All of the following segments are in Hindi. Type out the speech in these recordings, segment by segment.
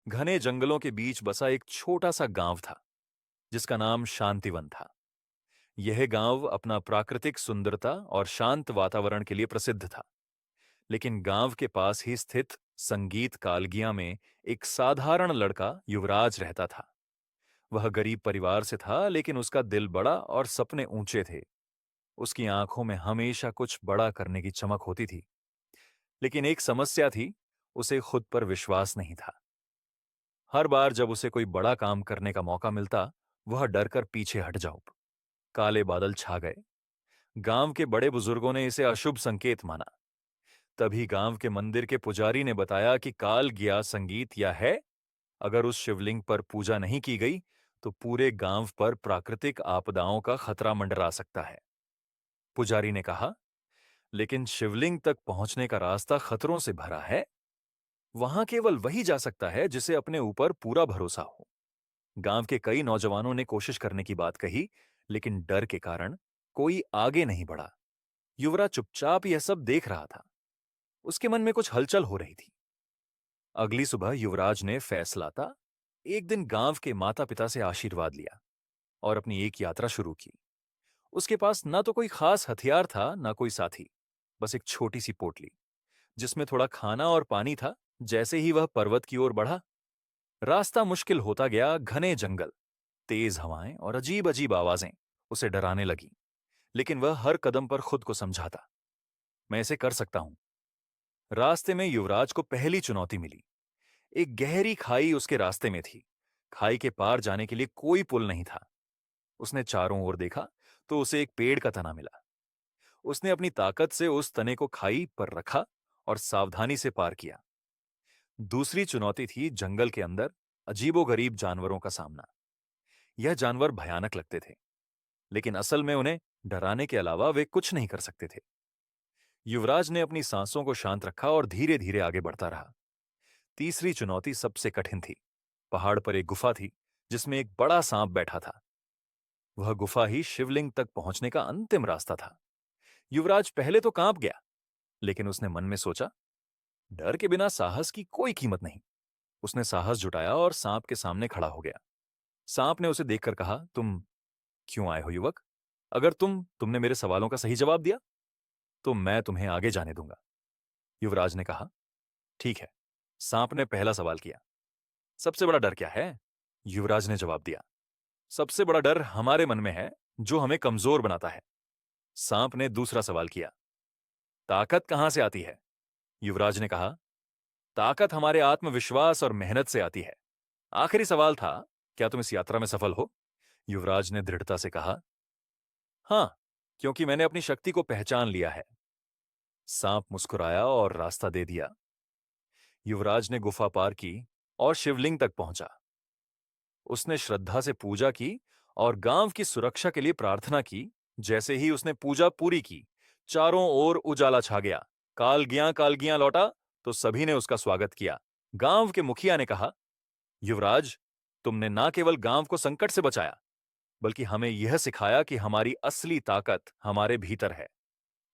घने जंगलों के बीच बसा एक छोटा सा गांव था जिसका नाम शांतिवन था। यह गांव अपना प्राकृतिक सुंदरता और शांत वातावरण के लिए प्रसिद्ध था। लेकिन गांव के पास ही स्थित संगीत कालगिया में एक साधारण लड़का युवराज रहता था। वह गरीब परिवार से था, लेकिन उसका दिल बड़ा और सपने ऊंचे थे। उसकी आंखों में हमेशा कुछ बड़ा करने की चमक होती थी। लेकिन एक समस्या थी, उसे खुद पर विश्वास नहीं था। हर बार जब उसे कोई बड़ा काम करने का मौका मिलता, वह डरकर पीछे हट जाओ। काले बादल छा गए। गांव के बड़े बुजुर्गों ने इसे अशुभ संकेत माना। तभी गांव के मंदिर के पुजारी ने बताया कि काल गया संगीत या है, अगर उस शिवलिंग पर पूजा नहीं की गई तो पूरे गांव पर प्राकृतिक आपदाओं का खतरा मंडरा सकता है। पुजारी ने कहा, लेकिन शिवलिंग तक पहुंचने का रास्ता खतरों से भरा है। वहां केवल वही जा सकता है जिसे अपने ऊपर पूरा भरोसा हो। गांव के कई नौजवानों ने कोशिश करने की बात कही, लेकिन डर के कारण कोई आगे नहीं बढ़ा। युवराज चुपचाप यह सब देख रहा था। उसके मन में कुछ हलचल हो रही थी। अगली सुबह युवराज ने फैसला था। एक दिन गांव के माता पिता से आशीर्वाद लिया और अपनी एक यात्रा शुरू की। उसके पास ना तो कोई खास हथियार था, ना कोई साथी, बस एक छोटी सी पोटली जिसमें थोड़ा खाना और पानी था। जैसे ही वह पर्वत की ओर बढ़ा, रास्ता मुश्किल होता गया। घने जंगल, तेज हवाएं और अजीब अजीब आवाजें उसे डराने लगी। लेकिन वह हर कदम पर खुद को समझाता, मैं इसे कर सकता हूं। रास्ते में युवराज को पहली चुनौती मिली। एक गहरी खाई उसके रास्ते में थी। खाई के पार जाने के लिए कोई पुल नहीं था। उसने चारों ओर देखा तो उसे एक पेड़ का तना मिला। उसने अपनी ताकत से उस तने को खाई पर रखा और सावधानी से पार किया। दूसरी चुनौती थी जंगल के अंदर अजीबोगरीब जानवरों का सामना। यह जानवर भयानक लगते थे, लेकिन असल में उन्हें डराने के अलावा वे कुछ नहीं कर सकते थे। युवराज ने अपनी सांसों को शांत रखा और धीरे धीरे आगे बढ़ता रहा। तीसरी चुनौती सबसे कठिन थी। पहाड़ पर एक गुफा थी जिसमें एक बड़ा सांप बैठा था। वह गुफा ही शिवलिंग तक पहुंचने का अंतिम रास्ता था। युवराज पहले तो कांप गया, लेकिन उसने मन में सोचा, डर के बिना साहस की कोई कीमत नहीं। उसने साहस जुटाया और सांप के सामने खड़ा हो गया। सांप ने उसे देखकर कहा, तुम क्यों आए हो युवक? अगर तुमने मेरे सवालों का सही जवाब दिया तो मैं तुम्हें आगे जाने दूंगा। युवराज ने कहा, ठीक है। सांप ने पहला सवाल किया, सबसे बड़ा डर क्या है? युवराज ने जवाब दिया, सबसे बड़ा डर हमारे मन में है, जो हमें कमजोर बनाता है। सांप ने दूसरा सवाल किया, ताकत कहां से आती है? युवराज ने कहा, ताकत हमारे आत्मविश्वास और मेहनत से आती है। आखिरी सवाल था, क्या तुम इस यात्रा में सफल हो? युवराज ने दृढ़ता से कहा, हां, क्योंकि मैंने अपनी शक्ति को पहचान लिया है। सांप मुस्कुराया और रास्ता दे दिया। युवराज ने गुफा पार की और शिवलिंग तक पहुंचा। उसने श्रद्धा से पूजा की और गांव की सुरक्षा के लिए प्रार्थना की। जैसे ही उसने पूजा पूरी की, चारों ओर उजाला छा गया। काल गया लौटा तो सभी ने उसका स्वागत किया। गांव के मुखिया ने कहा, युवराज, तुमने ना केवल गांव को संकट से बचाया, बल्कि हमें यह सिखाया कि हमारी असली ताकत हमारे भीतर है।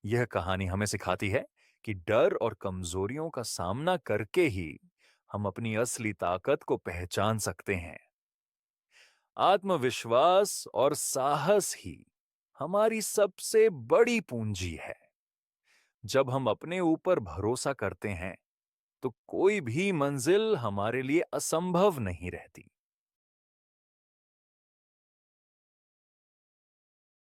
यह कहानी हमें सिखाती है कि डर और कमजोरियों का सामना करके ही हम अपनी असली ताकत को पहचान सकते हैं। आत्मविश्वास और साहस ही हमारी सबसे बड़ी पूंजी है। जब हम अपने ऊपर भरोसा करते हैं तो कोई भी मंजिल हमारे लिए असंभव नहीं रहती।